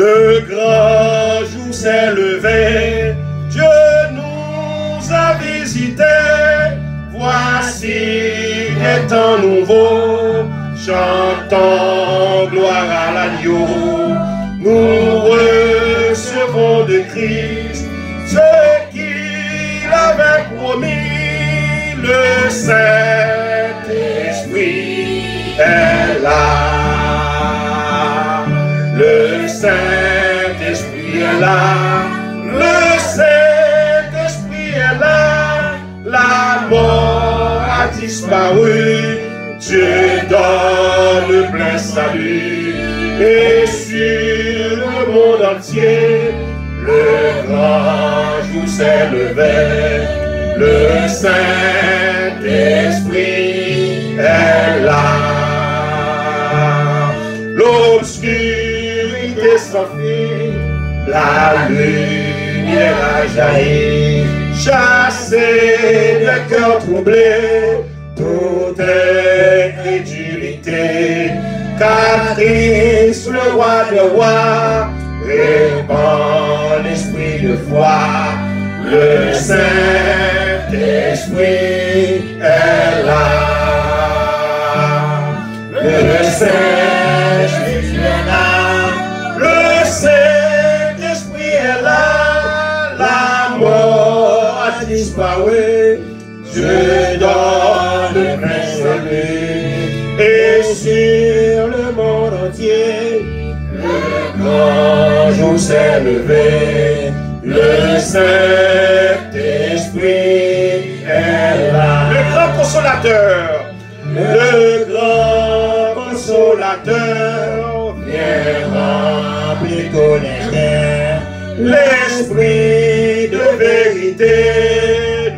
Le grand jour s'est levé, Dieu nous a visités. Voici des temps nouveaux, chantons gloire à l'agneau. Nous recevons de Christ ce qu'il avait promis. Le Saint-Esprit est là. Le Saint-Esprit est là. Le Saint-Esprit est là. La mort a disparu. Dieu donne le plein salut. Et sur le monde entier, le grand jour s'est levé. Le Saint-Esprit est là. L'obscurité s'enfuit, la lumière a jailli. Chasser le cœur troublé, toute incrédulité. Car Christ, le roi des rois, répand l'esprit de foi. Le Saint-Esprit est là. Le Saint-Esprit est là. Le Saint-Esprit est là. La mort a disparu. Dieu donne le plein salut. Et sur le monde entier, le grand jour s'est levé. Le Saint-Esprit est là. Le grand consolateur, le grand consolateur vient remplir ton terre. L'esprit de vérité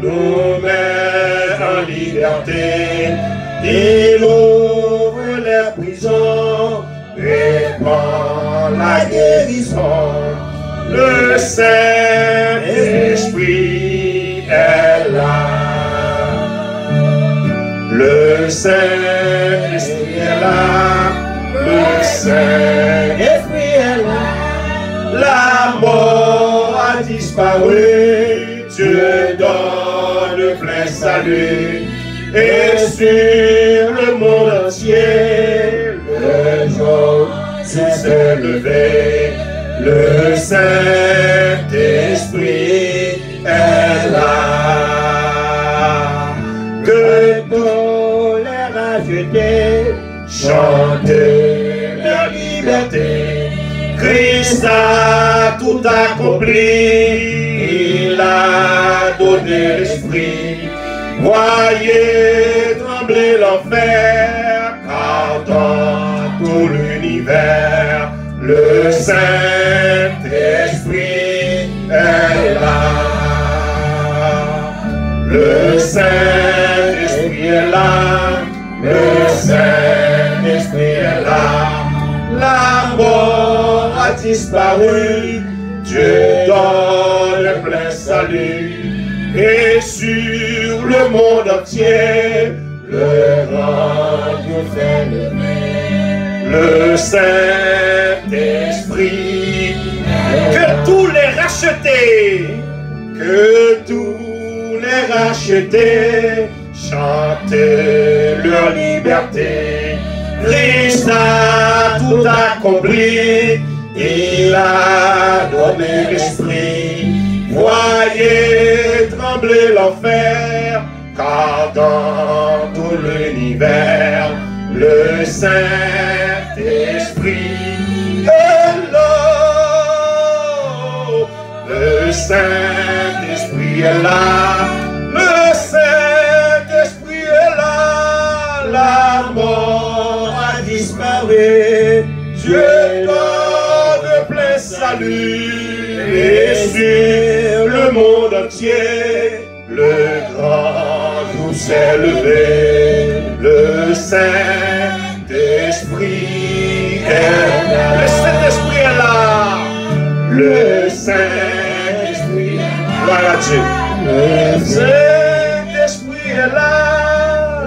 nous met en liberté. Il ouvre les prisons, répand la guérison. Le Saint-Esprit est là. Le Saint-Esprit est là. Le Saint-Esprit est là. La mort a disparu. Dieu donne le plein salut. Et sur le monde entier, le jour s'est levé. Le Saint-Esprit est là. Que tous les rachetés chantent leur liberté. Christ a tout accompli. Il a donné l'esprit. Voyez trembler l'enfer, car dans tout l'univers, le Saint-Esprit est là. Le Saint-Esprit est là. Le Saint-Esprit est là. La mort a disparu. Dieu donne le plein salut. Et sur le monde entier, le grand Dieu s'est levé. Le Saint-Esprit, que tous les rachetés chantent leur liberté. Christ a tout accompli. Il a donné l'esprit. Voyez trembler l'enfer, car dans tout l'univers, le Saint-Esprit est là. Le Saint-Esprit est là. Le Saint-Esprit est là. La mort a disparu. Dieu donne le plein salut. Et sur le monde entier, le grand jour s'est levé. Le Saint-Esprit est là. Le Saint-Esprit est là. Le Saint-Esprit est là. Gloire à Dieu. Le Saint-Esprit est là.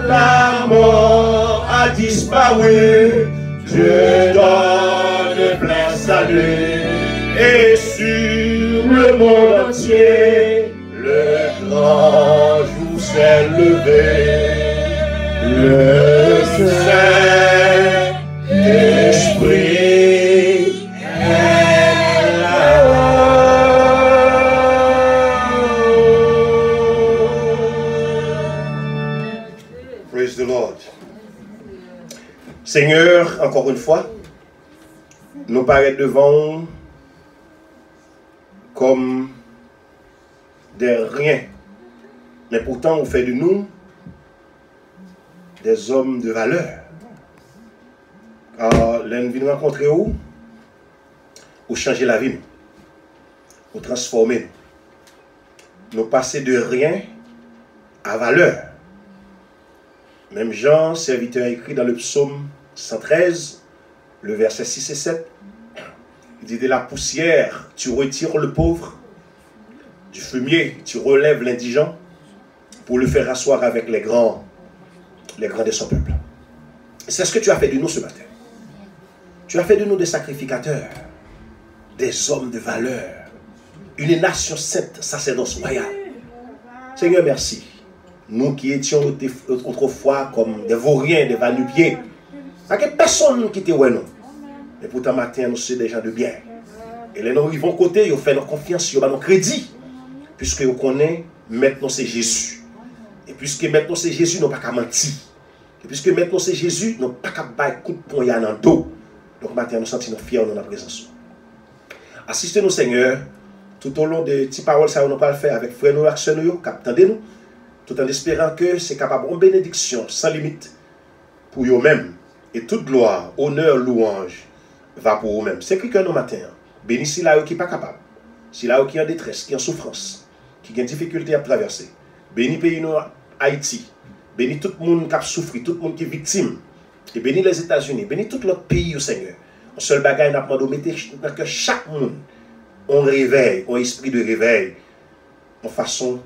La mort a disparu. Dieu donne le plein salut. Le Saint-Esprit est là. Praise the Lord. Seigneur, encore une fois, nous paraît devant comme des riens. Mais pourtant, on fait de nous des hommes de valeur. Car l'ennemi nous rencontrer où? Ou changer la vie, ou transformer. Nous passer de rien à valeur. Même Jean, serviteur, écrit dans le psaume 113, le verset 6 et 7, il dit: de la poussière, tu retires le pauvre, du fumier, tu relèves l'indigent, pour le faire asseoir avec les grands de son peuple. C'est ce que tu as fait de nous ce matin. Tu as fait de nous des sacrificateurs, des hommes de valeur, une nation sainte, sacerdoce royale. Seigneur, merci. Nous qui étions autrefois comme des vauriens, des va-nu-pieds, il n'y a personne qui te voit nous. Mais pourtant, matin, nous sommes des gens de bien. Et les nous arrivons côté, ils fait nos confiance, ils ont nos crédits. Puisque nous connaissons, maintenant c'est Jésus. Et puisque maintenant c'est Jésus, nous n'avons pas qu'à mentir. Et puisque maintenant c'est Jésus, nous n'avons pas qu'à battre coup de poing dans le dos. Donc matin, nous sentons fiers dans la présence. Assistez-nous, Seigneur, tout au long des petites paroles, ça, nous pas le faire avec frères nous, avec sœurs nous, attendez-nous, tout en espérant que c'est capable une bénédiction sans limite pour eux-mêmes. Et toute gloire, honneur, louange va pour eux-mêmes. C'est écrit que nous matin, bénis si là qui n'est pas capable, si là qui est en détresse, qui est en souffrance, qui a une difficulté à traverser. Bénis pays nous Haïti, bénis tout le monde qui a souffert, tout le monde qui est victime. Et bénis les États-Unis, bénis tout l'autre pays au Seigneur. Un seul bagage n'a pas de mettre que chaque monde on réveille, un esprit de réveil, en façon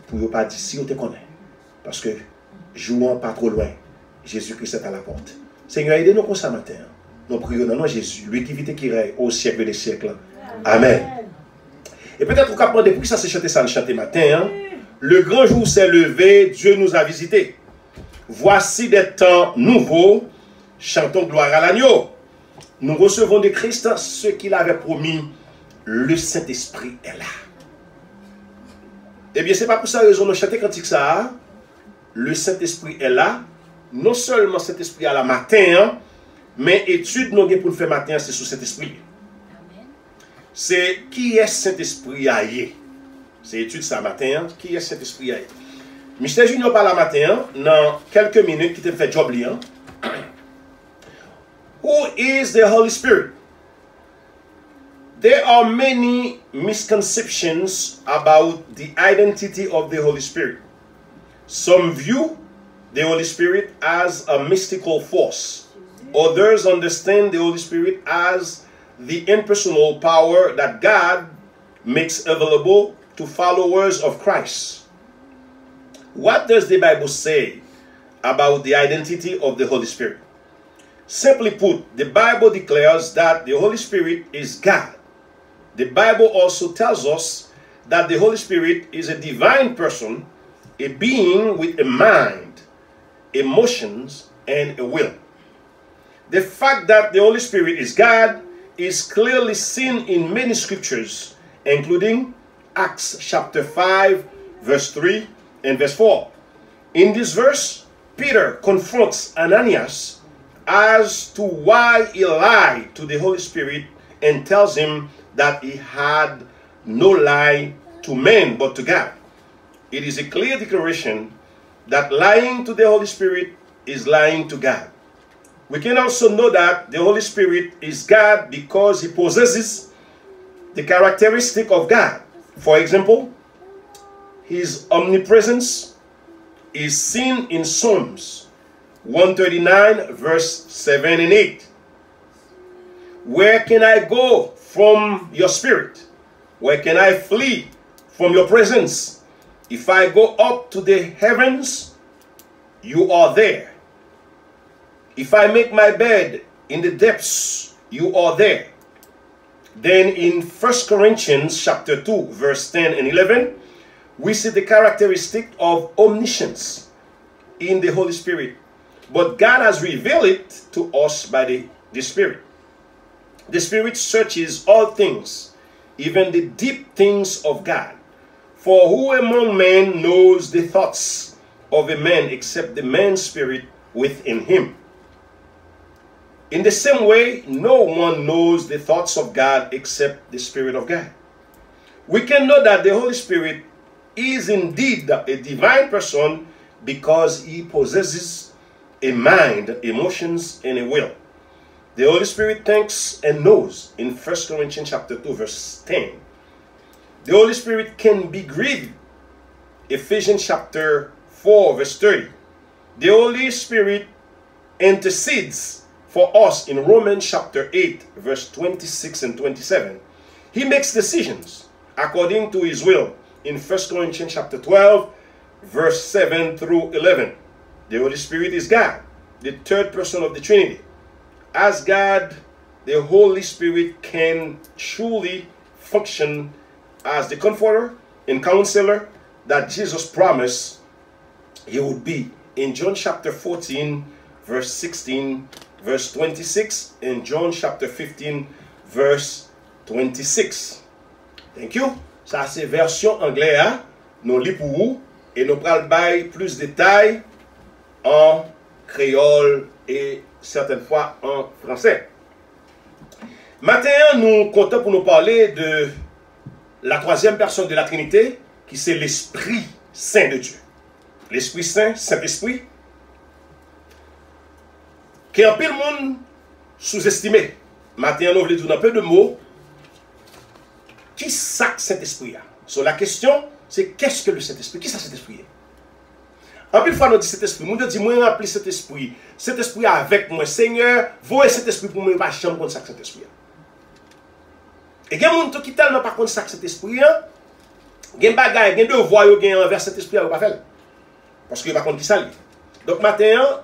pour ne pas dire si on te connaît. Parce que jouons pas trop loin, Jésus-Christ est à la porte. Seigneur, aidez-nous comme ça matin. Nous prions dans le nom de Jésus, lui qui vit et qui règne au siècle des siècles. Amen. Et peut-être qu'on peut depuis que ça s'est chanté ça le chanté matin. Hein? Le grand jour s'est levé, Dieu nous a visités. Voici des temps nouveaux, chantons gloire à l'agneau. Nous recevons de Christ ce qu'il avait promis, le Saint-Esprit est là. Eh bien, ce n'est pas pour ça que nous chantons cantique ça. Le Saint-Esprit est là. Non seulement Saint-Esprit à la matin, hein, mais étude nous pour le faire matin, c'est sur Saint-Esprit. C'est qui est Saint-Esprit aillé. C'est étude ça matin, hein, qui est Saint-Esprit aillé. Michel Junior parle la matin, dans quelques minutes, qui te fait job liant. Who is the Holy Spirit? There are many misconceptions about the identity of the Holy Spirit. Some view the Holy Spirit as a mystical force. Others understand the Holy Spirit as the impersonal power that God makes available to followers of Christ. What does the Bible say about the identity of the Holy Spirit? Simply put, the Bible declares that the Holy Spirit is God. The Bible also tells us that the Holy Spirit is a divine person, a being with a mind, emotions, and a will. The fact that the Holy Spirit is God is clearly seen in many scriptures, including Acts chapter 5, verse 3 and verse 4. In this verse, Peter confronts Ananias as to why he lied to the Holy Spirit and tells him that he had no lie to men but to God. It is a clear declaration that lying to the Holy Spirit is lying to God. We can also know that the Holy Spirit is God because he possesses the characteristic of God. For example, his omnipresence is seen in Psalms 139 verse 7 and 8. Where can I go from your spirit? Where can I flee from your presence? If I go up to the heavens, you are there. If I make my bed in the depths, you are there. Then in 1 Corinthians chapter 2, verse 10 and 11, we see the characteristic of omniscience. in the Holy Spirit, but God has revealed it to us by the Spirit. The Spirit searches all things, even the deep things of God. For who among men knows the thoughts of a man except the man's spirit within him? In the same way, no one knows the thoughts of God except the Spirit of God. We can know that the Holy Spirit is indeed a divine person because he possesses a mind, emotions, and a will. The Holy Spirit thinks and knows in 1 Corinthians chapter 2, verse 10. The Holy Spirit can be grieved. Ephesians chapter 4, verse 30. The Holy Spirit intercedes for us in Romans chapter 8, verse 26 and 27. He makes decisions according to his will in 1 Corinthians chapter 12, verse 7 through 11. The Holy Spirit is God, the third person of the Trinity. As God, the Holy Spirit can truly function as the comforter and counselor that Jesus promised he would be in John chapter 14, verse 16, verse 26, and John chapter 15, verse 26. Thank you. Ça c'est version anglaise, hein? Nous lit pour vous et nous pral bay plus de détails en créole et certaines fois en français. Maintenant, nous comptons pour nous parler de la troisième personne de la Trinité, qui c'est l'Esprit Saint de Dieu. L'Esprit Saint, Saint-Esprit, qui est un peu le monde sous-estimé. Maintenant, nous voulons dire un peu de mots. Qui ça que Saint-Esprit a? So, la question, c'est qu'est-ce que le Saint-Esprit? Qui ça Saint-Esprit est? En plus, fois, nous dit Saint-Esprit. Nous dit, moi, rempli cet esprit. Cet esprit avec moi. Seigneur, voyez cet esprit pour moi, pas chambre contre ça que Saint-Esprit a. Et il y a des gens qui tellement pas contre ça que Saint-Esprit, il y a des bagages, des devoirs envers cet esprit, il pas faire. Parce qu'il n'y a pas contre qui ça. Donc maintenant,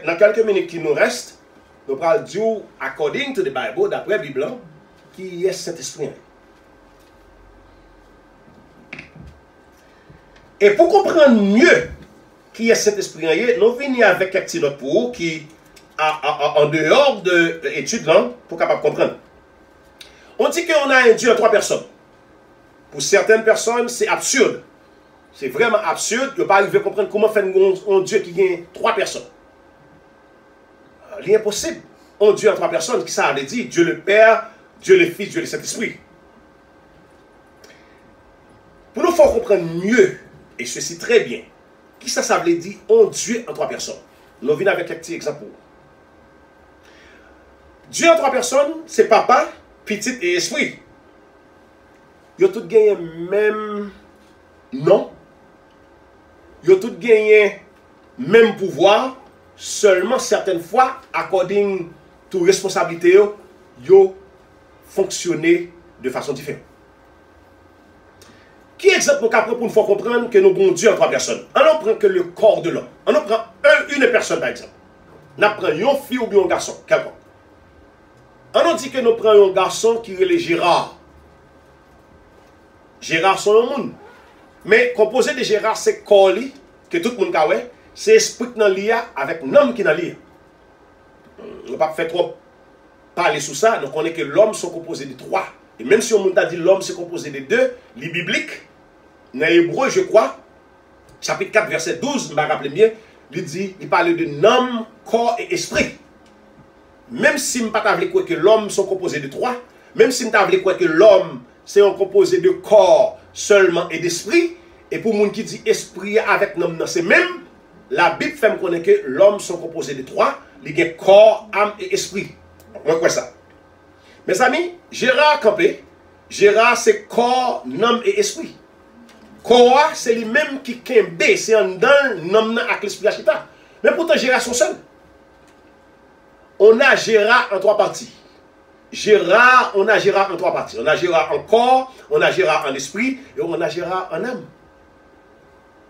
dans quelques minutes qui nous restent, nous allons dire, according to the Bible, d'après la Bible, qui est cet esprit. Et pour comprendre mieux qui est cet esprit, nous venons avec quelques petits notes pour vous qui, en dehors de l'étude, pour capable comprendre. On dit qu'on a un Dieu en 3 personnes. Pour certaines personnes, c'est absurde. C'est vraiment absurde. Ils ne peuvent pas arriver à comprendre comment faire un Dieu qui gagne 3 personnes. L'impossible. Un Dieu en 3 personnes, qui ça veut dire? Dieu le Père, Dieu le Fils, Dieu le Saint-Esprit. Pour nous faire comprendre mieux, et ceci très bien, qui ça veut dire un Dieu en 3 personnes? Nous venons avec un petit exemple. Dieu en 3 personnes, c'est Papa, Petit et Esprit. Ils ont tous gagné même nom. Ils ont tous gagné même pouvoir. Seulement certaines fois, according to responsabilité, ils ont fonctionné de façon différente. Qui exemple nous capable pour nous faire comprendre que nous avons Dieu en 3 personnes? On prend que le corps de l'homme. On prend une personne par exemple. On prend une fille ou bien un garçon. Quelqu'un. On dit que nous prenons un garçon qui est Gérard. Gérard, c'est un monde. Mais composé de Gérard, c'est corps que tout le monde connaît. C'est esprit qui est lié avec l'homme qui est lié. On ne va pas faire trop parler sur ça. Donc on est que l'homme sont composés de 3. Et même si on a dit l'homme c'est composé de 2, les bibliques, dans l'hébreu, je crois, chapitre 4, verset 12, je me rappelle bien, il parle de l'homme, corps et esprit. Même si je ne pas croire que l'homme sont composés de 3, même si je ne pas croire que l'homme c'est composé de corps seulement et d'esprit, et pour les gens qui disent esprit avec l'homme, c'est même, la Bible fait me connaître que l'homme sont composés de 3, il y a corps, âme et esprit. On quoi ça? Mes amis, Gérard Campé, Gérard c'est corps, âme et esprit. Corps c'est lui même qui kembe, c'est en dans l'homme avec l'esprit achita. Mais pourtant Gérard sont seuls. On a Gérard en 3 parties. On a Gérard en 3 parties. On a Gérard en corps, on a Gérard en esprit et on a Gérard en âme.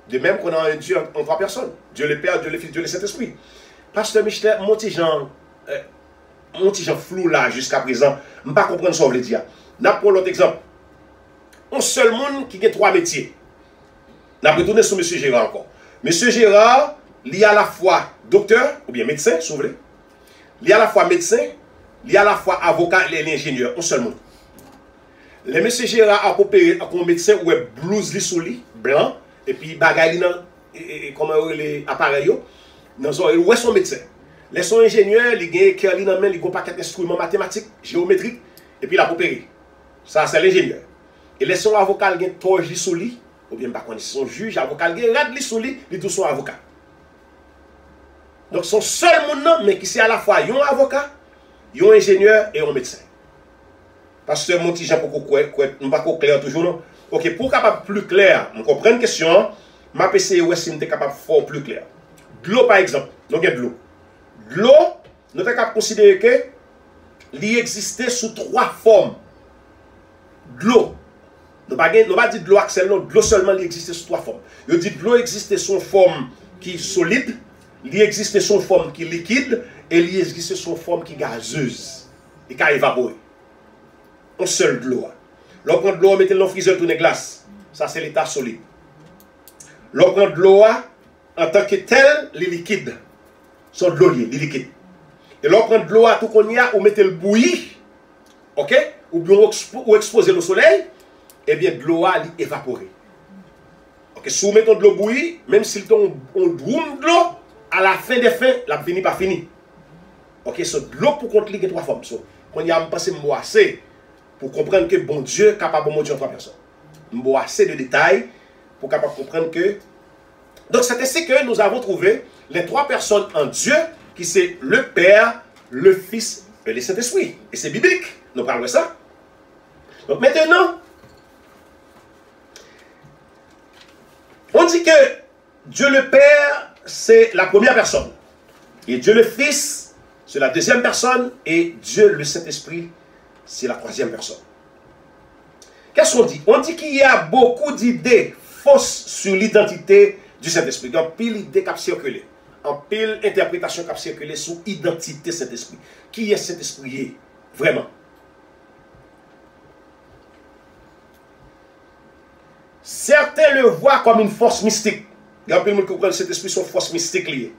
De même qu'on a un Dieu en 3 personnes. Dieu le Père, Dieu le Fils, Dieu le Saint-Esprit. Pasteur Michel, mon petit Jean flou là jusqu'à présent, je ne peux pas comprendre ce que vous voulez dire. N'a pour l'autre exemple. Un seul monde qui a 3 métiers. N'a retourné sur M. Gérard encore. M. Gérard, il y a à la fois docteur, ou bien médecin, si vous voulez. Il y a à la fois médecin, il y a à la fois avocat et l'ingénieur, un seul monde. Les messieurs Gérard a coopéré avec un médecin où est blouse li sous li, blanc, et puis bagaille dans les appareils, où est son médecin. Les son ingénieurs, ils ont cœur dans main, ils ont pas d'instruments mathématiques, géométriques, et puis il a coopéré. Ça, c'est l'ingénieur. Et les son avocat, ils ont torche li sous li, ou bien pas connaître son juge, avocat, ils ont rad li sous li, ils tous sont avocats. Donc, son seul monde, mais qui c'est à la fois un avocat, un ingénieur et un médecin. Parce que mon petit Jean, pour qu'on pas clair toujours, non? Ok, pour capable plus clair, on comprend une question, ma PC ou est-ce que capable de faire plus clair. De l'eau, par exemple, nous avons de l'eau. De l'eau, nous sommes capables de considérer que il existait sous trois formes. De l'eau. Nous ne pas dire de l'eau axel, non, de l'eau seulement, il existait sous trois formes. Je dis de l'eau existait sous forme qui est solide, il existait sous forme qui est liquide, et il existait sous forme qui est gazeuse, et qui a évaporé. On seul de l'eau. L'on prend de l'eau, on met dans le freezer, tourne glace. Ça, c'est l'état solide. L'on prend de l'eau, en tant que tel, les liquides sont de l'eau, les liquides. Et l'on prend de l'eau, tout qu'on y a, on met le bouilli, ok? Ou bien on expose au soleil, et bien de l'eau est évaporée. Ok, si vous mettez de l'eau bouillie, même si on droum de l'eau, à la fin des fins, la fini pas fini. Ok, c'est de l'eau pour contre les trois formes. Quand il y a un passé assez pour comprendre que bon Dieu est capable de montrer en trois personnes. Assez de détails pour capable comprendre que. Donc c'est ainsi que nous avons trouvé les trois personnes en Dieu, qui c'est le Père, le Fils et le Saint-Esprit. Et c'est biblique. Nous parlons de ça. Donc maintenant, on dit que Dieu le Père, c'est la première personne. Et Dieu le Fils, c'est la deuxième personne. Et Dieu le Saint-Esprit, c'est la troisième personne. Qu'est-ce qu'on dit? On dit qu'il y a beaucoup d'idées fausses sur l'identité du Saint-Esprit. Il y a pile d'idées qui ont circulé. En pile interprétation qui a circulé sur l'identité Saint-Esprit. Qui est Saint-Esprit? Vraiment. Certains le voient comme une force mystique. Il y a un peu de monde qui comprend que Saint-Esprit sont force mystique liée.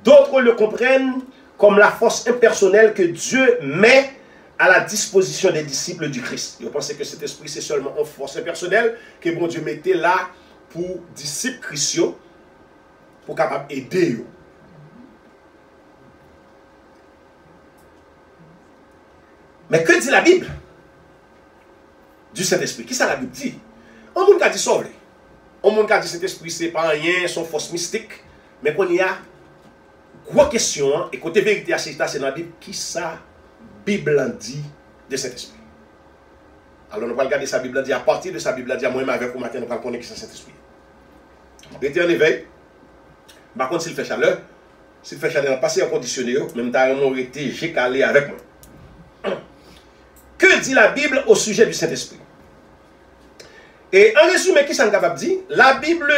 D'autres le comprennent comme la force impersonnelle que Dieu met à la disposition des disciples du Christ. Ils pensent que cet esprit, c'est seulement une force impersonnelle que bon Dieu mettait là pour disciples chrétiens, pour capable aider eux. Mais que dit la Bible du Saint-Esprit? Qui ça la Bible dit? On monde qui a dit sauvé. On monde qui a dit cet esprit, c'est pas rien, son force mystique. Mais qu'on y a grosse question, et côté vérité, c'est dans la Bible, qui ça Bible dit de cet esprit. Alors nous allons regarder sa Bible dit à partir de sa Bible dit à moi-même avec vous matin, nous allons connaître qui c'est cet esprit. Restez en éveil. Par contre, s'il fait chaleur, passez en conditionné, même temps, on été j'ai calé avec moi. Que dit la Bible au sujet du Saint-Esprit? Et en résumé, qui s'en capable dit? La Bible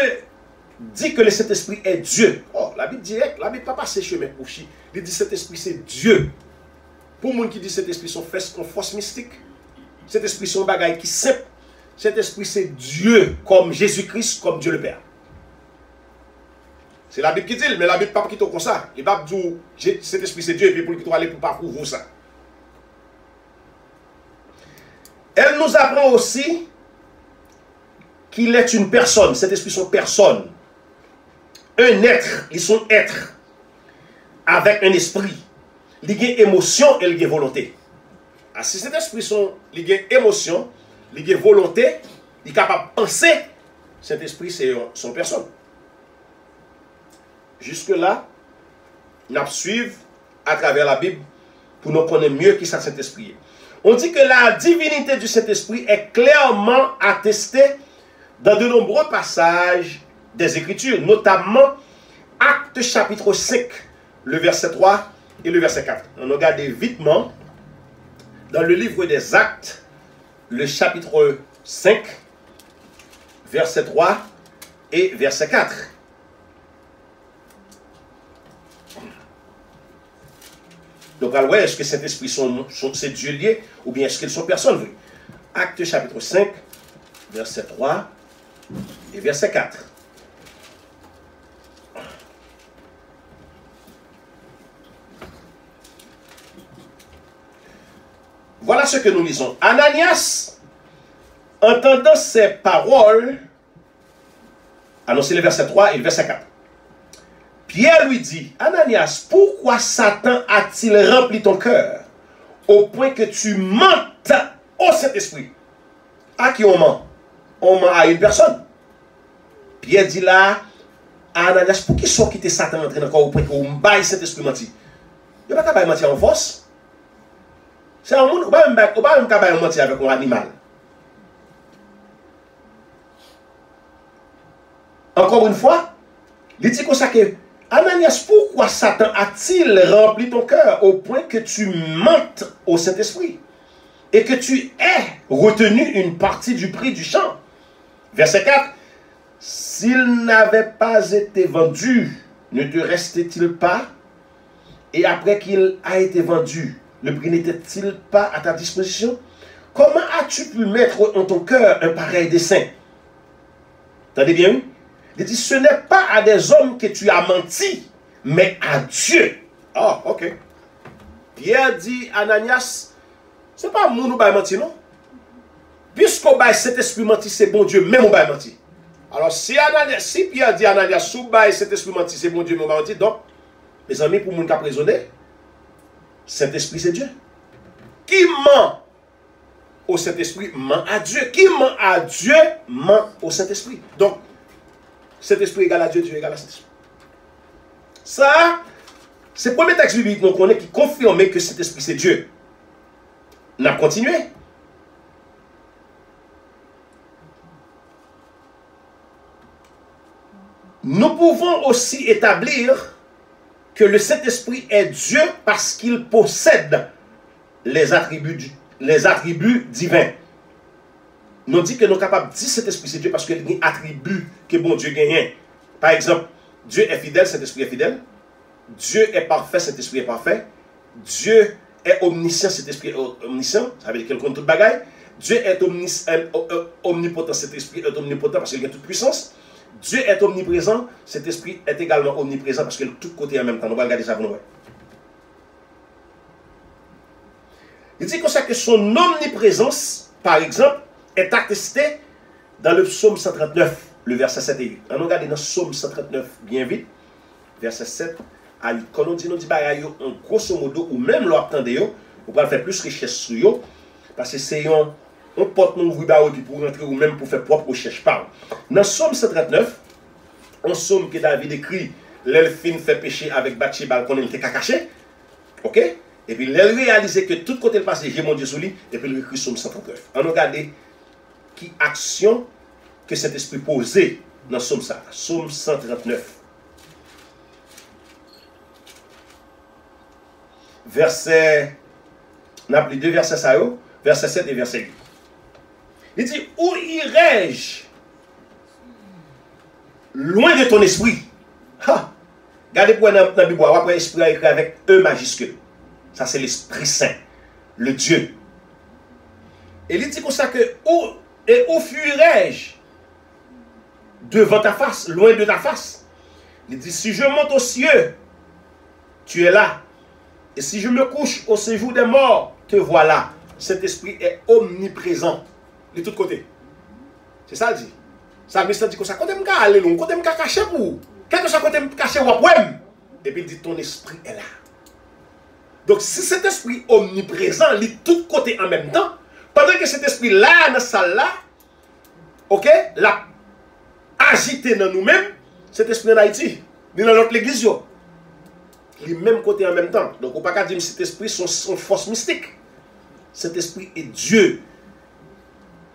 dit que le Saint-Esprit est Dieu. Oh, la Bible directe, la Bible pas passer chemin pour chi. Il dit cet esprit c'est Dieu. Pour les gens qui disent cet esprit sont force mystique, cet esprit sont bagaille qui simple. Cet esprit c'est Dieu comme Jésus-Christ, comme Dieu le Père. C'est la Bible qui dit, mais la Bible pas qui comme ça. Il va dire cet esprit c'est Dieu et puis pour qu'il aller pour parcourir ça. Elle nous apprend aussi qu'il est une personne. Cet esprit sont personne. Un être, ils sont êtres avec un esprit. Il y a émotion et il y a volonté. Si cet esprit sont, il y a émotion, il y a volonté, il est capable de penser, cet esprit c'est son personne. Jusque-là, nous suivons à travers la Bible pour nous connaître mieux qui c'est cet esprit. On dit que la divinité du Saint-Esprit est clairement attestée dans de nombreux passages des Écritures, notamment Actes chapitre 5, le verset 3 et le verset 4. On regarde vitement dans le livre des Actes, le chapitre 5, verset 3 et verset 4. Donc, alors, est-ce que cet esprit c'est Dieu lié ou bien est-ce qu'ils sont personnes? Actes chapitre 5, verset 3 et verset 4. Voilà ce que nous lisons. Ananias, entendant ces paroles, annoncez le verset 3 et le verset 4. Pierre lui dit, Ananias, pourquoi Satan a-t-il rempli ton cœur au point que tu mentes au Saint-Esprit? À qui on ment? On ment à une personne. Pierre dit là, Ananias, pour qui sont quittés Satan entraîne encore au point qu'on baille cet esprit menti? Il n'y a pas qu'à mentir en force. C'est un monde, on ne va pas mentir avec un animal. Encore une fois, il dit comme ça que Ananias, pourquoi Satan a-t-il rempli ton cœur au point que tu mentes au Saint-Esprit et que tu aies retenu une partie du prix du champ? Verset 4. S'il n'avait pas été vendu, ne te restait-il pas? Et après qu'il a été vendu, le prix n'était-il pas à ta disposition? Comment as-tu pu mettre en ton cœur un pareil dessein? Entendez bien? Il dit, ce n'est pas à des hommes que tu as menti, mais à Dieu. Ah, ok. Pierre dit, Ananias, ce n'est pas moi nous menti, non? Puisqu'on baille cet esprit menti, c'est bon Dieu, même on baille menti. Alors, si Pierre dit Ananias, sous baille cet esprit menti, c'est bon Dieu, même on baille menti, donc, mes amis, pour mon cas raisonner, cet esprit, c'est Dieu. Qui ment au Saint-Esprit, ment à Dieu. Qui ment à Dieu, ment au Saint-Esprit. Donc, cet esprit égale à Dieu, Dieu égale à cet esprit. Ça, c'est le premier texte biblique qu'on connaît qui confirme que cet esprit, c'est Dieu. On a continué. Nous pouvons aussi établir que le Saint-Esprit est Dieu parce qu'il possède les attributs divins. Nous dit que nous sommes capables de dire cet esprit c'est Dieu parce qu'il y a des attributs que bon Dieu gagne. Par exemple, Dieu est fidèle, cet esprit est fidèle. Dieu est parfait, cet esprit est parfait. Dieu est omniscient, cet esprit est omniscient. Ça veut dire qu'il compte toute bagaille. Dieu est omnipotent, cet esprit est omnipotent parce qu'il a toute puissance. Dieu est omniprésent, cet esprit est également omniprésent parce qu'il est de tous côtés en même temps. Nous allons regarder ça pour nous. Il dit comme ça que son omniprésence, par exemple, est attestée dans le psaume 139, le verset 7 et 8. On regarde dans le psaume 139 bien vite, verset 7 à 8. Quand on dit, en grosso modo, ou même l'attendez, on va faire plus richesse sur eux, parce que c'est on porte mon ouvrier pour rentrer ou même pour faire propre recherche. Dans le psaume 139, un psaume que David écrit, l'elfine fait péché avec Bathsheba, qu'on était caché. Ok? Et puis, il a réalisé que tout côté le passé, j'ai mon Dieu sur lui, et puis il écrit psaume 139. On regarde qui action que cet esprit posait dans psaume ça. Psaume 139. Verset, on a appelé deux versets ça, verset 7 et verset 8. Il dit, où irai-je loin de ton esprit? Regardez pour dans la Bible, après esprit a écrit avec E majuscule. Ça c'est l'Esprit Saint, le Dieu. Et il dit comme ça que, où fuirai-je devant ta face, loin de ta face? Il dit, si je monte aux cieux, tu es là. Et si je me couche au séjour des morts, te voilà. Cet esprit est omniprésent de tous côtés. C'est ça, il dit. Ça, il dit comme ça, quand tu me aller long, quand tu me cacher pour, quelque chose quand tu me cacher, et puis il dit, ton esprit est là. Donc, si cet esprit omniprésent, il est de tous côtés en même temps, pendant que cet esprit là, dans cette salle-là, ok, l'a agité dans nous-mêmes, cet esprit en Haïti, il dans notre église, les mêmes côtés en même temps. Donc, on ne peut pas dire que cet esprit sont force mystique. Cet esprit est Dieu.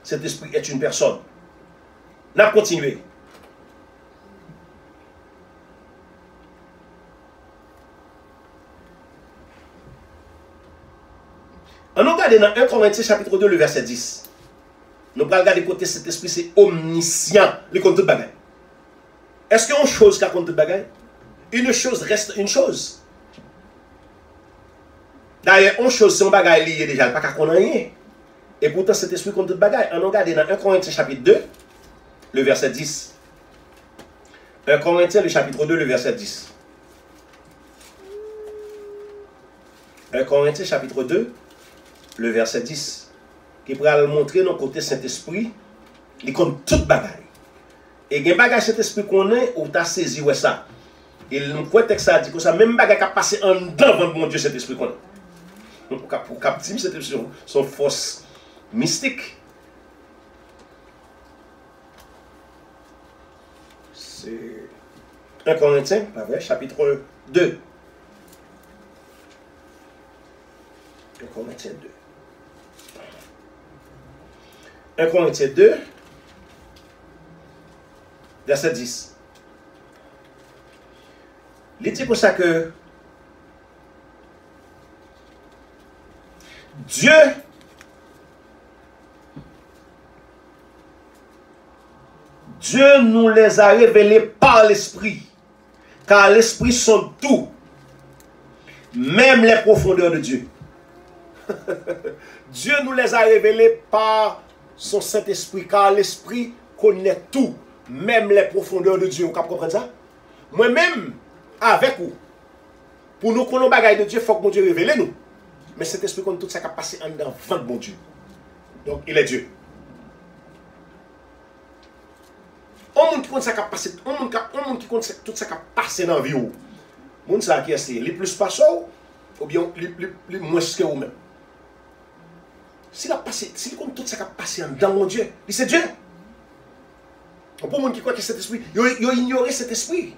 Cet esprit est une personne. On a continué. On a regardé dans 1 Corinthiens chapitre 2, le verset 10. Nous allons regarder côté cet esprit, c'est omniscient. Il compte toute bagaille. Est-ce qu'il y a une chose qui compte toute bagaille? Une chose reste une chose. D'ailleurs, une chose, c'est un bagaille lié déjà, il n'y a pas qu'à connaître rien. Et pourtant, cet esprit compte toute bagaille. On regarde dans 1 Corinthiens chapitre 2, le verset 10. 1 Corinthiens, le chapitre 2, le verset 10. 1 Corinthiens chapitre 2, le verset 10, qui va montrer nos côtés Saint-Esprit, il compte toute bagaille. Et il y a un bagage Saint-Esprit qu'on est, où tu as saisi ouais, ça. Et nous croyons que ça dit que ça, même bagage qui a passé en dedans de mon Dieu, Saint-Esprit qu'on est. Pour captiver cette son force mystique. C'est 1 Corinthiens, pas vrai, chapitre 2. 1 Corinthiens 2. 1 Corinthiens 2, verset 10. Il dit pour ça que Dieu nous les a révélés par l'Esprit, car l'Esprit sont tout, même les profondeurs de Dieu. Dieu nous les a révélés par son Saint-Esprit, car l'Esprit connaît tout, même les profondeurs de Dieu. Vous comprenez ça? Moi-même, avec vous, pour nous connaître les bagailles de Dieu, il faut que mon Dieu révèle nous. Mais cet esprit connaît tout ça qui a passé en dedans de mon Dieu. Donc, il est Dieu. Un monde qui connaît ça qui a passé, un monde qui connaît tout ça qui a passé dans la vie, un monde qui est les plus passants, ou bien les moins que vous-même. S'il connaît tout ça qui a passé en dedans de mon Dieu, c'est Dieu. Pour les gens qui croient que cet esprit, ils ont ignoré cet esprit.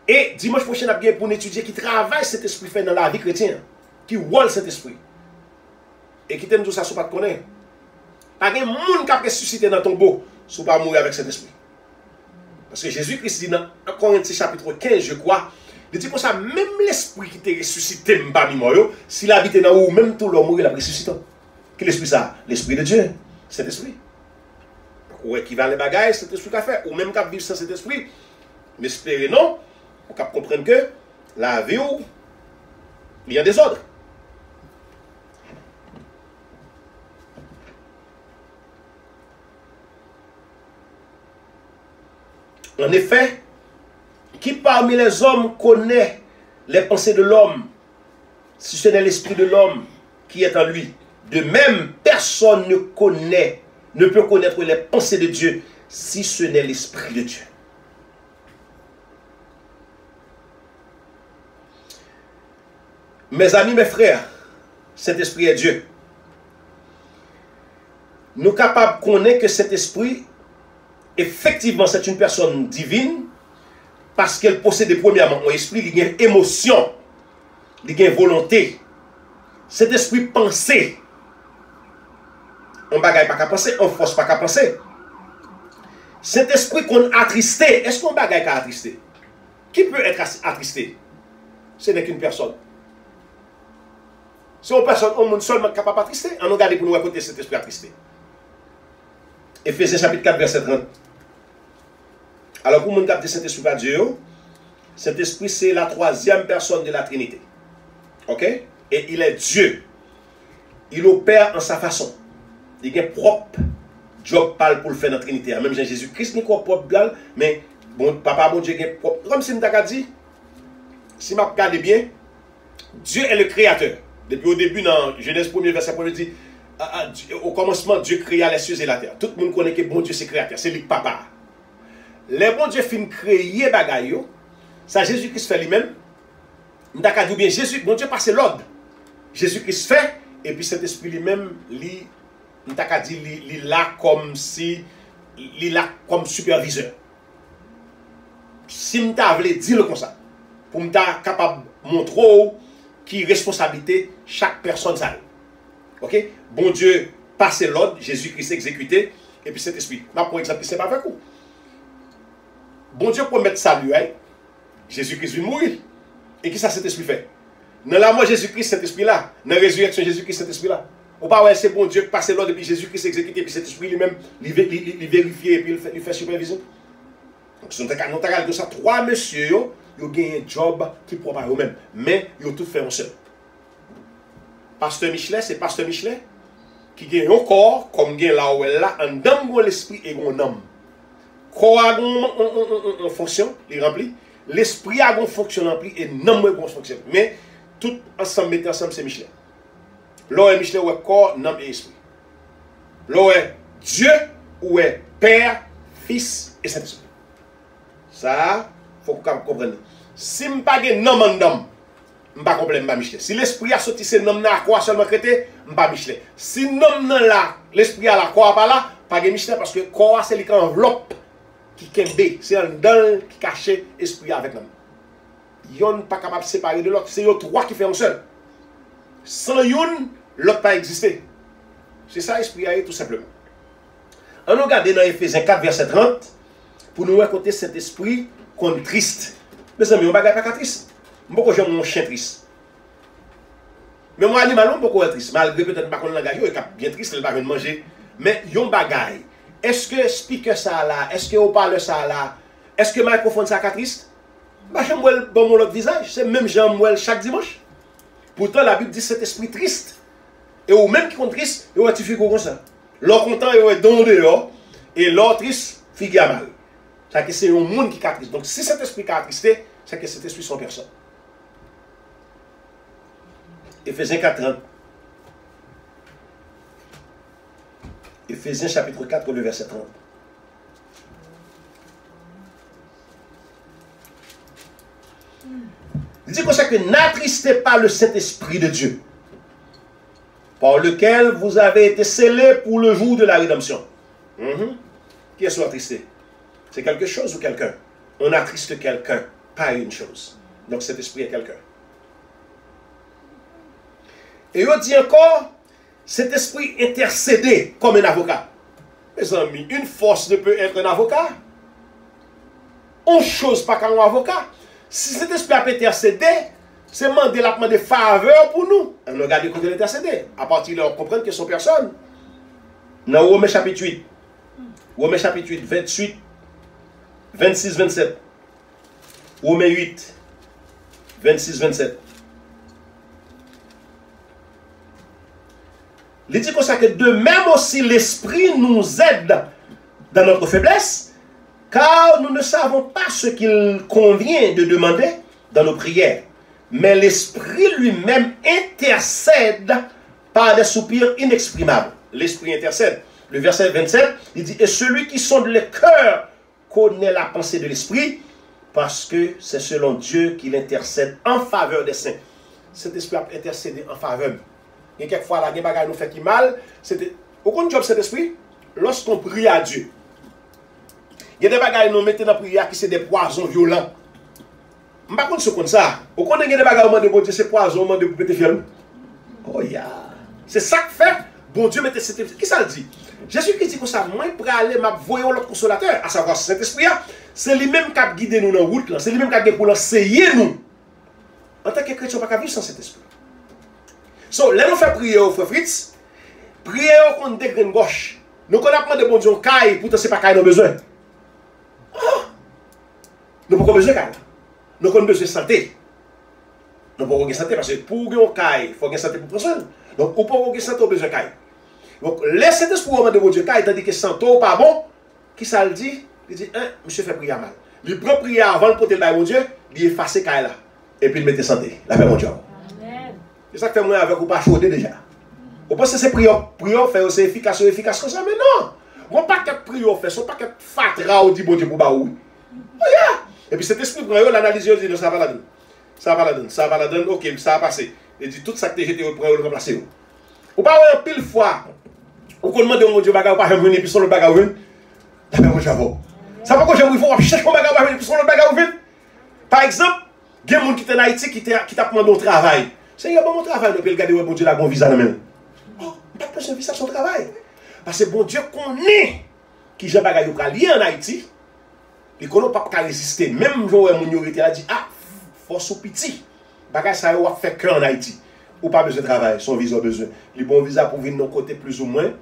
Et dimanche prochain, on a bien pour étudier qui travaille cet esprit fait dans la vie chrétienne, qui voit cet esprit. Et qui t'aime tout ça, si pas te connaître. Pas de monde qui a ressuscité dans ton beau, si pas mourir avec cet esprit. Parce que Jésus-Christ dit dans 1 Corinthiens chapitre 15, je crois, il dit comme ça, même l'esprit qui t'a ressuscité, s'il habite dans vous, même tout l'homme il a ressuscité. Quel esprit ça? L'esprit de Dieu. Cet esprit. Ou équivalent les bagailles, cet esprit qu'a fait. Ou même qu'à vivre sans cet esprit. Mais espérez non. Pour qu'on comprenne que la vie, il y a des ordres. En effet, qui parmi les hommes connaît les pensées de l'homme, si ce n'est l'esprit de l'homme qui est en lui? De même, personne ne peut connaître les pensées de Dieu, si ce n'est l'esprit de Dieu. Mes amis, mes frères, cet esprit est Dieu. Nous sommes capables de connaître que cet esprit, effectivement, c'est une personne divine, parce qu'elle possède premièrement un esprit, il y a une émotion, il y a une volonté. Cet esprit pensée, on ne bagaille pas qu'à penser, on ne force pas qu'à penser. Cet esprit qu'on a attristé, est-ce qu'on bagaille qu'à attrister? Qui peut être attristé? Ce n'est qu'une personne. Si on personne, on est seulement capable d'attrister, on regarde pour nous raconter cet esprit attristé. Éphésiens chapitre 4, verset 30. Alors, pour nous capter cet esprit par Dieu, cet esprit, c'est la troisième personne de la Trinité. Ok? Et il est Dieu. Il opère en sa façon. Il est propre. Job parle pour le faire dans la Trinité. Même Jésus-Christ n'est pas propre, mais bon, papa, bon Dieu est propre. Comme si je t'ai dit, si je regarde bien, Dieu est le créateur. Depuis au début, dans Genèse 1er, verset 1, il dit, au commencement, Dieu créa les cieux et la terre. Tout le monde connaît que bon Dieu c'est créateur. C'est lui papa. Les bon Dieu fin créer bagaille, ça Jésus-Christ fait lui-même. M'ta dit bien Jésus, bon Dieu passe l'ordre. Jésus-Christ fait et puis cet esprit lui-même li m'ta dit li là comme si li là comme superviseur. Si m'ta voulait dire comme ça pour m'ta capable montrer qui responsabilité chaque personne ça. OK? Bon Dieu passe l'ordre, Jésus-Christ exécuté et puis cet esprit. Là pour exemple, c'est pas avec vous. Bon Dieu promet salut, hein? Jésus-Christ vient mourir. Et qui ça cet esprit fait? Dans la mort Jésus-Christ, cet esprit-là. Dans la résurrection Jésus-Christ, cet esprit-là. Ou pas, ouais, c'est bon Dieu qui passe l'ordre et puis Jésus-Christ exécuté, et puis cet esprit lui-même, il vérifie et puis il fait supervision. Donc, si on a ça, trois messieurs, ils ont gagné un job qui prépare eux-mêmes. Mais ils ont tout fait en seul. Pasteur Michelet, c'est Pasteur Michelet qui gagne un corps, comme gagne là où elle là, en dedans l'esprit et un homme. Corps a une fonction, il remplit. L'esprit a une fonction remplie et non moins une fonction. Mais tout ensemble, mettez ensemble, c'est Michelet. L'eau est Michelet, ou est corps, nom et esprit. L'eau est Dieu, ou est Père, Fils et Saint-Esprit. Ça, il faut que vous compreniez. Si je n'ai pas de nom en nom, je n'ai pas de problème, je Michelet. Si l'esprit a sorti ce nom là, quoi seulement traité, je n'ai pas Michelet. Si nom là, l'esprit a la quoi pas là, pas de Michelet parce que quoi c'est l'enveloppe qui kembe, c'est un dans qui cache l'esprit avec nous. Yon pas capable de séparer de l'autre, c'est eux trois qui font un seul. Sans yon, l'autre pas exister. C'est ça l'esprit tout simplement. On regarde dans Ephésiens 4 verset 30 pour nous raconter cet esprit qu'on est triste. Mes amis, on ne pas triste. Beaucoup j'aime mon chien triste. Mais mon animal, on beaucoup triste. Malgré peut-être pas qu'on langage, il est bien triste, il va venir manger. Mais yon bagaille. Est-ce que speaker ça là, est-ce que on parle ça là, est-ce que microphone ça triste? Bah j'aime voir bon mon autre visage, c'est même j'aime voir chaque dimanche. Pourtant la Bible dit cet esprit triste. Et ou même qui est triste, il rectifie comme ça. L'autre content, il est dans dehors et l'autre triste, figue à mal. C'est que c'est un monde qui est triste. Donc si cet esprit est attristé, c'est que cet esprit sont personne. Ephésiens 4:30. Ephésiens chapitre 4, le verset 30. Il dit comme ça que n'attristez pas le Saint-Esprit de Dieu, par lequel vous avez été scellés pour le jour de la rédemption. Qui est-ce qui attristé? C'est quelque chose ou quelqu'un? On attriste quelqu'un, pas une chose. Donc cet esprit est quelqu'un. Et on dit encore, cet esprit intercédé comme un avocat. Mes amis, une force ne peut être un avocat. On chose pas qu'un avocat. Si cet esprit a intercédé, c'est demander la demande de faveur pour nous. On regarde côté l'intercédé. À partir de là, on comprend que son personne. Dans Romains chapitre 8. Romains chapitre 8, 28, 26, 27. Romains 8, 26, 27. Il dit comme ça que de même aussi l'esprit nous aide dans notre faiblesse, car nous ne savons pas ce qu'il convient de demander dans nos prières. Mais l'esprit lui-même intercède par des soupirs inexprimables. L'esprit intercède. Le verset 27, il dit, et celui qui sonde le cœur connaît la pensée de l'esprit, parce que c'est selon Dieu qu'il intercède en faveur des saints. Cet esprit a intercédé en faveur. Et quelquefois, la guerre nous fait qui mal. Aucun job cet esprit, lorsqu'on prie à Dieu. Il y a des bagages nous mettons dans la prière qui sont des poisons violents. Je ne sais pas si c'est ça. Au contraire, il y a des bagages de bon Dieu, c'est poison, de péter fiel. Oh yeah. C'est ça que fait. Bon Dieu mette cet esprit. Qui ça le dit? Jésus qui dit que ça, moi, pour aller, m'a voyons l'autre consolateur, à savoir cet esprit, c'est lui-même qui a guidé nous dans la route, c'est lui-même qui a guidé pour l'enseigner nous. En tant que chrétien, on ne peut pas vivre sans cet esprit. So, là, nous faisons prier au frère Fritz, prier au compte de graine gauche. Nous connaissons de bon Dieu, caille, pourtant ce n'est pas caille, nous avons besoin. Nous avons besoin de caille. Nous avons besoin de santé. Nous avons besoin de santé parce que pour gagner caille, il faut gagner santé pour personne. Donc, pour gagner santé, on a besoin de caille. Donc, laissez cet esprit de bon Dieu caille, tandis que santé n'est pas bon. Qui ça le dit? Il dit, monsieur fait prier mal. Il prend prier avant de porter le bon Dieu, il efface caille là. Et puis il met santé. La paix, mon Dieu. C'est ça que moi avec ou pas chaudé déjà. Vous pensez que c'est prière fait c'est efficace comme ça, mais non. On pas qu'être prière fait, on pas qu'être fatra ou dit bon Dieu pour baou. Oh yeah. Et puis cet esprit prend l'analyse dit non ça va la donner. Ça va la donner, ça va la donner. OK, ça va passer. Et dit tout ça que j'étais prend le remplacer. Ou pas en pile fois. On demande mon Dieu bagarre pas venir puis son le bagarre venir. La paix mon Dieu. Ça pas que j'aime il faut chercher mon bagarre venir puis son le bagarre venir. Par exemple, il y a des gens qui sont en Haïti qui t'a demandé un travail. C'est un bon travail, nous pouvons regarder où bon Dieu a bon visa dans même. Oh, pas besoin de visa son travail. Parce que bon Dieu connaît qui j'ai bagay ou lié en Haïti. Et qu'on n'a pas résister. Même quand mon minorité a dit ah, force ou petit. Bagay ça a fait que en Haïti. Ou pas besoin de travail, son visa besoin. Le bon visa pour venir de nos côtés plus ou moins.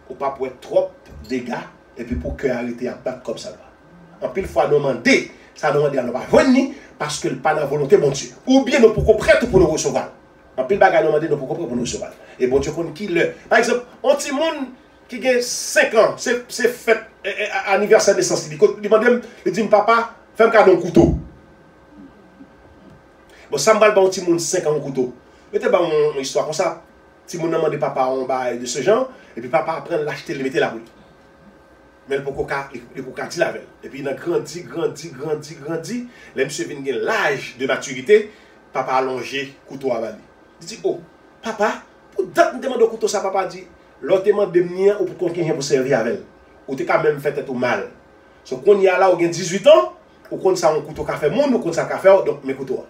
Ou pas pour être trop dégâts et puis pour que arrêter à battre comme ça. En pile fois nous demander, ça nous demande à ne pas venir. Parce que pas la volonté de bon Dieu. Ou bien nous pouvons prêter pour nous recevoir. En pile bagage nous demander nous pouvons prêter pour nous recevoir. Et bon Dieu connaît qui le. Par exemple, un petit monde qui a 5 ans, c'est fait anniversaire de naissance. Il dit papa, fais un cadeau couteau. Bon, ça me parle un petit monde 5 ans au couteau. Mettez pas une histoire comme ça. Si mon demande papa en bas de ce genre, et puis papa apprend l'acheter, le mettre la boule. Mais il faut qu'on dit la veille. Et puis il a grandi. Là, monsieur vient l'âge de maturité, papa allongé, couteau à bali. Il dit, oh, papa, pour date me demande au couteau ça, papa dit, l'autre demande de mien ou pour quelqu'un pour servir avec elle. Ou t'es quand même fait tout mal. So qu'on y a là, ou gen 18 ans, ou qu'on ça un couteau café monde, ou qu'on ça café, donc mes couteaux.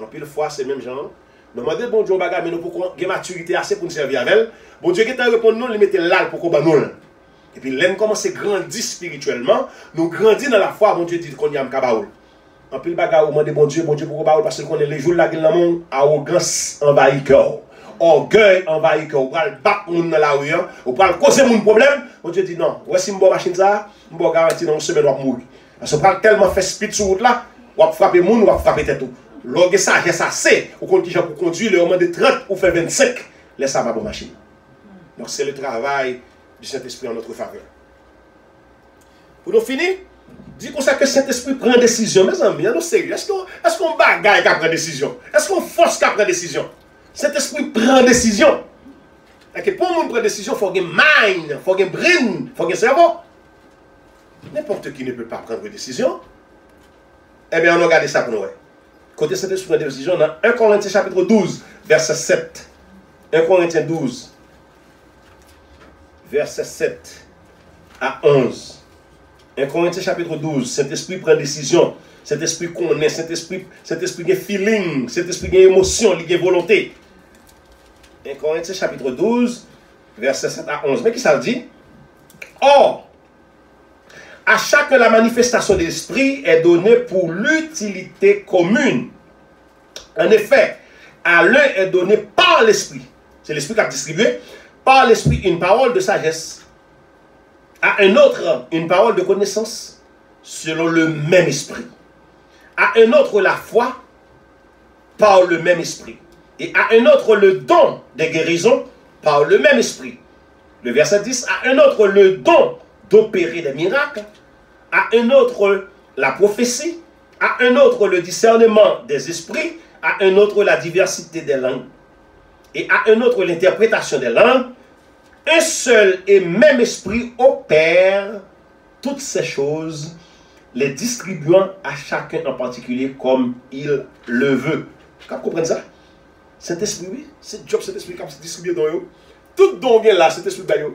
En pile fois, c'est même genre. Demandez bon Dieu bagarre mais nous pour qu'on ait maturité assez pour nous servir avec elle. Bon Dieu qui t'a répondu nous, il mettait là pour qu'on nous. Et puis l'aime commence à grandir spirituellement, nous grandit dans la foi, bon Dieu dit qu'on y a un kabaoul. En pile bagarre, on demande bon Dieu pour baoul parce qu'on est les jours là dans le monde, arrogance envahit cœur. Orgueil envahit cœur. On va le battre moun dans la rue, on va causer mon problème. Bon Dieu dit non, voici mon machine ça, mon garantie dans une semaine on va mourir. Parce qu'on prend tellement fait speed sur route là, on va frapper moun, on va frapper tête tout. Lorsque ça, c'est, ou qu'on dit pour conduire, le moment de 30 ou fait 25, laisse ça ma bonne machine. Donc c'est le travail du Saint-Esprit en notre faveur. Pour nous finir, dis qu'on sait que le Saint-Esprit prend décision. Mes amis, nous sérieux. Est-ce qu'on bagaille qui prend décision? Est-ce qu'on force qui prend décision? Saint-Esprit prend décision. Et pour nous prendre décision, il faut qu'il y ait mind, il faut qu'il y ait brain, il faut qu'il y ait cerveau. N'importe qui ne peut pas prendre décision. Eh bien, on regarde ça pour nous. Côté Saint-Esprit prend décision, dans 1 Corinthiens chapitre 12, verset 7. 1 Corinthiens 12, verset 7 à 11. 1 Corinthiens chapitre 12, Saint-Esprit prend décision. Saint-Esprit connaît, Saint-Esprit a feeling, Saint-Esprit a émotion, il a volonté. 1 Corinthiens chapitre 12, verset 7 à 11. Mais qui ça le dit? Or, à chacun la manifestation de l'Esprit est donnée pour l'utilité commune. En effet, à l'un est donné par l'Esprit. C'est l'Esprit qui a distribué. Par l'Esprit une parole de sagesse. À un autre une parole de connaissance selon le même Esprit. À un autre la foi par le même Esprit. Et à un autre le don de guérison par le même Esprit. Le verset 10. À un autre le don d'opérer des miracles. À un autre la prophétie. À un autre le discernement des esprits. À un autre la diversité des langues. Et à un autre l'interprétation des langues. Un seul et même esprit opère toutes ces choses, les distribuant à chacun en particulier comme il le veut. Vous comprenez ça? Cet esprit, oui, c'est le job cet esprit qui a distribué dans eux. Tout don là, cet esprit d'ailleurs.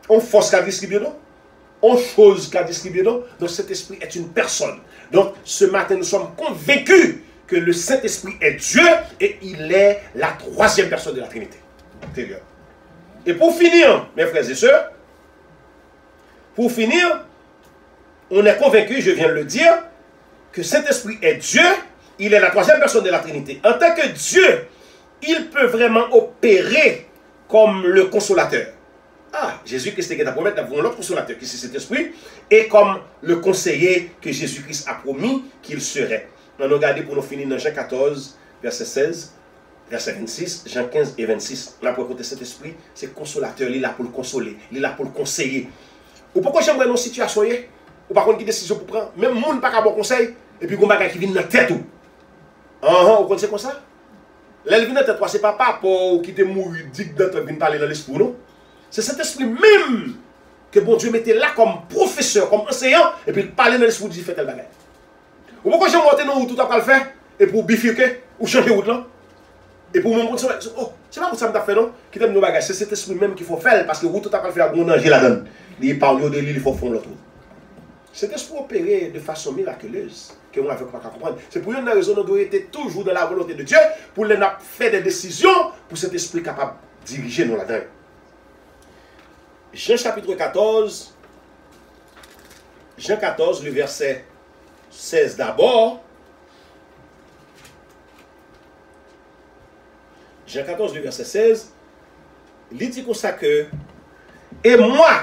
On force qu'à distribuer non? On chose qu'à distribuer non? Donc cet esprit est une personne. Donc ce matin, nous sommes convaincus que le Saint-Esprit est Dieu et il est la troisième personne de la Trinité. Intérieur. Et pour finir, mes frères et sœurs, pour finir, on est convaincu, je viens de le dire, que Saint-Esprit est Dieu, il est la troisième personne de la Trinité. En tant que Dieu, il peut vraiment opérer comme le consolateur. Ah, Jésus-Christ est promis d'avoir l'autre consolateur qui c'est cet esprit, et comme le conseiller que Jésus-Christ a promis qu'il serait. On a regardé pour nous finir dans Jean 14, verset 16. Verset 26, Jean 15 et 26. Là, pour écouter cet esprit, c'est consolateur. Il est là pour le consoler. Il est là pour le conseiller. Ou pourquoi j'aimerais une situation, ou par contre, qui décision pour prendre, même monde pas qu'à bon conseil, et puis, il qui vient dans la tête. Vous connaissez comme ça? Là, il vient dans la tête, c'est pas pour qui te mourir, dit que tu viens parler dans l'esprit, non? C'est cet esprit même que bon Dieu mettait là comme professeur, comme enseignant, et puis il parlait dans l'esprit, il dit, faites tel bagage. Ou pourquoi j'aimerais monter dans où tout après le faire, et pour bifurquer, ou changer route là? Et pour mon oh, c'est pas pour ça que tu as fait, non? Qui t'aime nos bagages. C'est cet esprit même qu'il faut faire, parce que vous, tout à fait, un danger là-dedans. Il parle de l'île, il faut fondre l'autre. Cet esprit opéré de façon miraculeuse, que moi, je ne peux pas comprendre. C'est pour une raison, nous devons être toujours dans la volonté de Dieu, pour les faire des décisions, pour cet esprit capable de diriger nous là-dedans. Jean chapitre 14, Jean 14, le verset 16 d'abord. Jean 14, le verset 16, il dit comme ça que, et moi,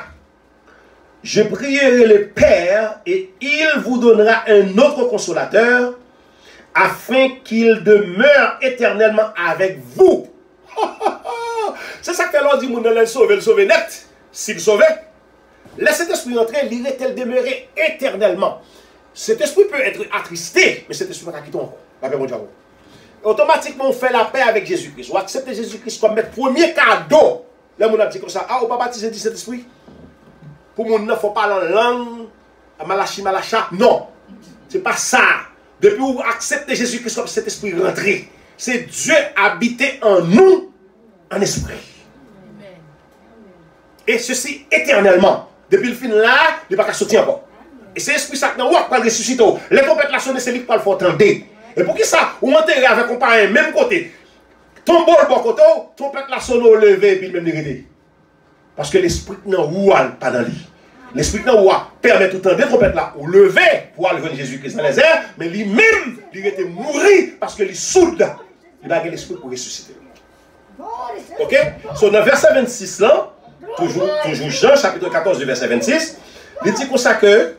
je prierai le Père et il vous donnera un autre consolateur afin qu'il demeure éternellement avec vous. C'est ça que l'on dit, mon le sauver net, s'il sauvait. Laissez cet esprit entrer, il est-elle demeurer éternellement. Cet esprit peut être attristé, mais cet esprit va quitter encore. automatiquement on fait la paix avec Jésus-Christ. On accepte Jésus-Christ comme notre premier cadeau. Là, on a dit comme ça, ah, on va baptiser du Saint-Esprit. Pour mon il ne faut pas parler en langue, malacha. Non, c'est pas ça. Depuis où vous acceptez Jésus-Christ comme cet esprit rentré, c'est Dieu habité en nous, en esprit. Et ceci éternellement. Depuis le fin là, il ne va pas sortir encore. Et c'est l'esprit ça qui va ressusciter. Les trompettes la sonner, c'est lui qui va le faire entendre. Et pour qui ça, ou enterrer avec un parent, même côté. Ton bol bon côté, trompette la sonne au lever et puis même l'irriter. Parce que l'esprit n'a pas dans lui. L'esprit n'a permet tout le temps de trompettes là, ou lever pour aller voir Jésus-Christ dans les airs, mais lui-même, il était mort parce que les soude, il a l'esprit pour ressusciter. Ok? So, dans verset 26 là, toujours Jean, chapitre 14, verset 26, il dit comme ça que,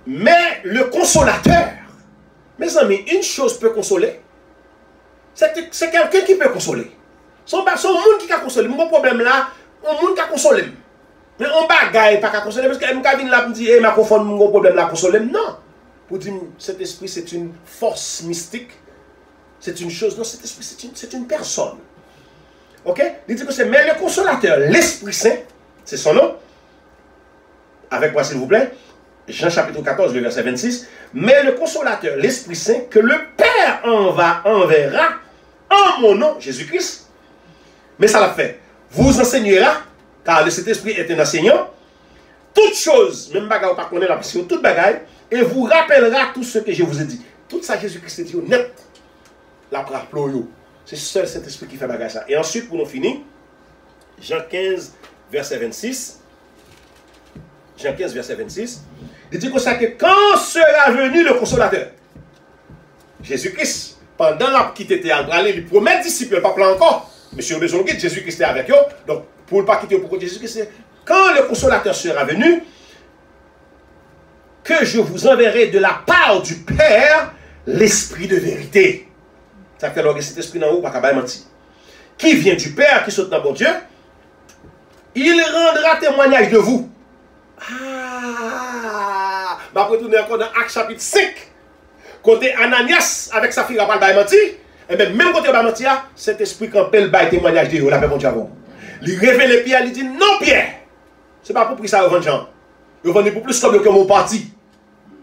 mais le consolateur, mes amis, une chose peut consoler, c'est quelqu'un qui peut consoler. Son monde qui a consolé. Mon problème là, on monde qui a consolé. Mais on bagaille pas qu'à consoler parce que me cabine là me dit ma confond mon problème là consoler. Non. Pour dire cet esprit c'est une force mystique. C'est une chose, non, cet esprit c'est une personne. OK? Il dit que c'est mais le consolateur, l'Esprit Saint, c'est son nom. Avec moi s'il vous plaît. Jean chapitre 14, le verset 26. Mais le consolateur, l'Esprit Saint, que le Père enverra en mon nom, Jésus-Christ. Mais ça l'a fait. Vous enseignera, car le Saint-Esprit est un enseignant, toutes choses, même bagaille ou pas connaître la passion, toute bagaille, et vous rappellera tout ce que je vous ai dit. Tout ça, Jésus-Christ dit net. La rappelons. C'est seul Saint-Esprit qui fait bagaille ça. Et ensuite, pour nous finir, Jean 15, verset 26. Jean 15, verset 26. Il dit comme ça que quand sera venu le consolateur, Jésus-Christ, pendant la qui était à aller, les premiers disciples, pas plein encore. Monsieur besoin de Jésus-Christ est avec eux. Donc, pour ne pas quitter pour Jésus-Christ, quand le consolateur sera venu, que je vous enverrai de la part du Père l'esprit de vérité. Ça fait que cet esprit dans haut, pas qu'à mentir. Qui vient du Père, qui saute dans bon Dieu, il rendra témoignage de vous. Ah! Je vais retourner encore dans Actes chapitre 5. Côté Ananias, avec sa fille, il n'a pas menti. Et bien, même quand il a menti, cet esprit quand il bail témoignage de vous, la paix mon Dieu avant. Il révèle Pierre, il dit non Pierre. Ce n'est pas pour ça revendre gens. Il vend pour plus comme que mon parti.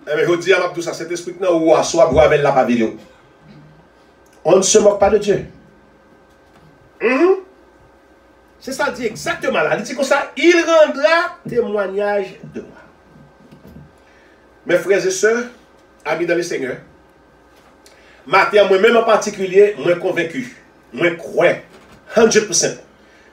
Et bien, je dis à tout ça, cet esprit là où soit pour avec la pavillon. On ne se moque pas de Dieu. C'est ça, il dit exactement là. Il dit comme ça, il rendra témoignage de moi. Mes frères et sœurs, amis dans le Seigneur, matin, moi-même en particulier, moi convaincu, moi crois, 100%,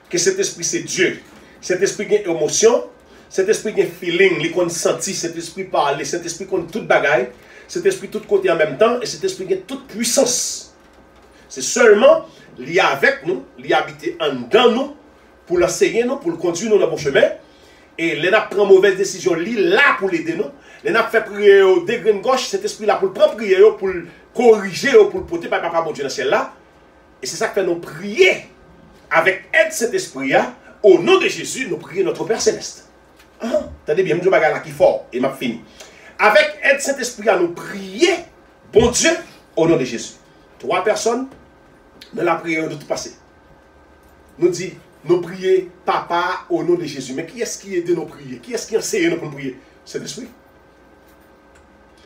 que cet esprit c'est Dieu. Cet esprit a une émotion, cet esprit a un feeling, il a senti, cet esprit parler, cet esprit a toute bagaille, cet esprit tout côté en même temps, et cet esprit a toute puissance. C'est seulement lié avec nous, lié habité en dedans nous, pour l'enseigner nous, pour le conduire nous dans le bon chemin. Et les n'a pris mauvaise décision, lui là pour l'aider nous. Les n'a fait prier au degré gauche, cet esprit là pour le prendre prier, pour le corriger, pour le porter par papa bon Dieu dans le ciel là. Et c'est ça que fait nous prier avec aide de cet esprit là. Au nom de Jésus, nous prions notre Père Céleste. Attendez bien, je vais là qui fort et m'a fini. Avec aide de cet esprit là, nous prions, bon Dieu, au nom de Jésus. 3 personnes dans la prière de tout passé. Nous dit, nous prions papa au nom de Jésus. Mais qui est-ce qui aide nous prier? Qui est-ce qui enseigne nous pour prier? Cet esprit.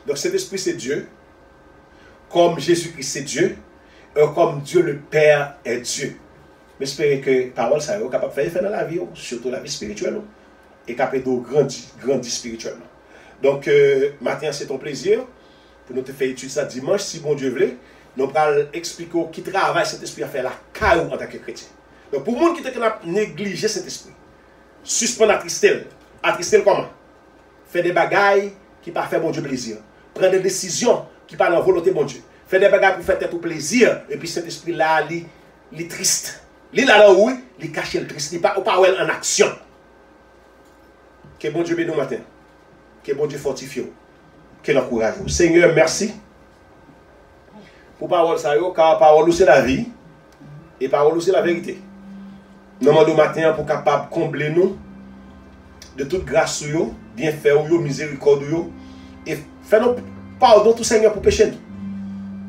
Donc cet esprit c'est Dieu. Comme Jésus-Christ c'est Dieu. Comme Dieu le Père est Dieu. Mais j'espère que parole ça est capable de faire dans la vie, surtout la vie spirituelle. Et capable de grandir spirituellement. Donc matin c'est ton plaisir. Pour nous te faire étude ça dimanche, si bon Dieu veut. Nous allons expliquer qui travaille cet esprit à faire la caille en tant que chrétien. Donc pour les gens qui ont négligé cet esprit, suspendre la tristesse comment? Faire des bagailles qui ne pas faire bon Dieu plaisir. Prendre des décisions qui ne pas dans la volonté de bon Dieu. Faire des bagailles pour faire tout plaisir. Et puis cet esprit-là, il est triste. Il là oui, il cache le triste. Il n'est pas en action. Que bon Dieu bénisse nous matin. Que bon Dieu fortifie. Que l'encourage. Seigneur, merci. Pour parole ça, car parole c'est la vie. Et parole c'est la vérité. Nous demandons matin pour capable combler nous de toute grâce, bien faire, miséricorde, et faire nous pardon tout Seigneur pour péché nous.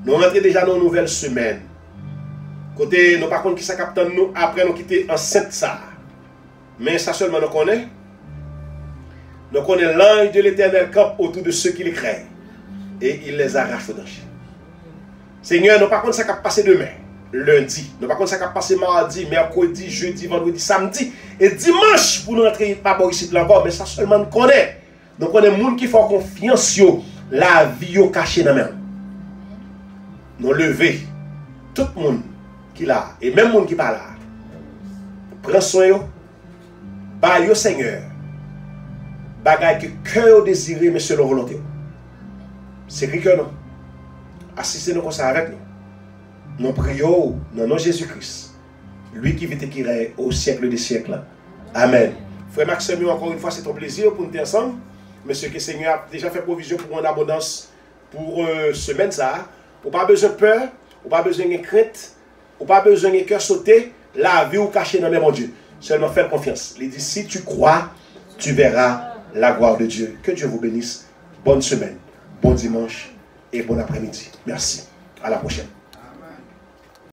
Nous rentrons déjà dans une nouvelle semaine. Côté, nous par contre qui ça capte nous après nous quitter enceinte ça. Mais ça seulement nous connaît. Nous connaissons l'ange de l'Éternel campe autour de ceux qui les craignent. Et il les arrache au danger. Seigneur, nous par contre ça capte passer demain. Lundi. Nous par contre ça capte passer mardi, mercredi, jeudi, vendredi, samedi. Et dimanche pour nous rentrer pas ici encore. Mais ça seulement nous connaît. Nous connaissons les gens qui font confiance sur la vie cachée dans la main. Nous lever. Tout le monde qui là. Et même le monde qui pas là. Prends soin yo. Bah yo Seigneur. Bagay que cœur désiré, mais selon volonté. C'est écrit que non. Assistez-nous comme ça avec nous. Nous prions dans nom Jésus-Christ. Lui qui vit et qui règne au siècle des siècles. Amen. Frère Maxime, encore une fois, c'est un plaisir pour nous être ensemble. Monsieur que le Seigneur a déjà fait provision pour une abondance pour semaine ça. Ou pas besoin de peur, ou pas besoin de crainte, ou pas besoin de cœur sauté. La vie ou cachée dans mes mon Dieu. Seulement faire confiance. Il dit, si tu crois, tu verras la gloire de Dieu. Que Dieu vous bénisse. Bonne semaine, bon dimanche et bon après-midi. Merci. À la prochaine.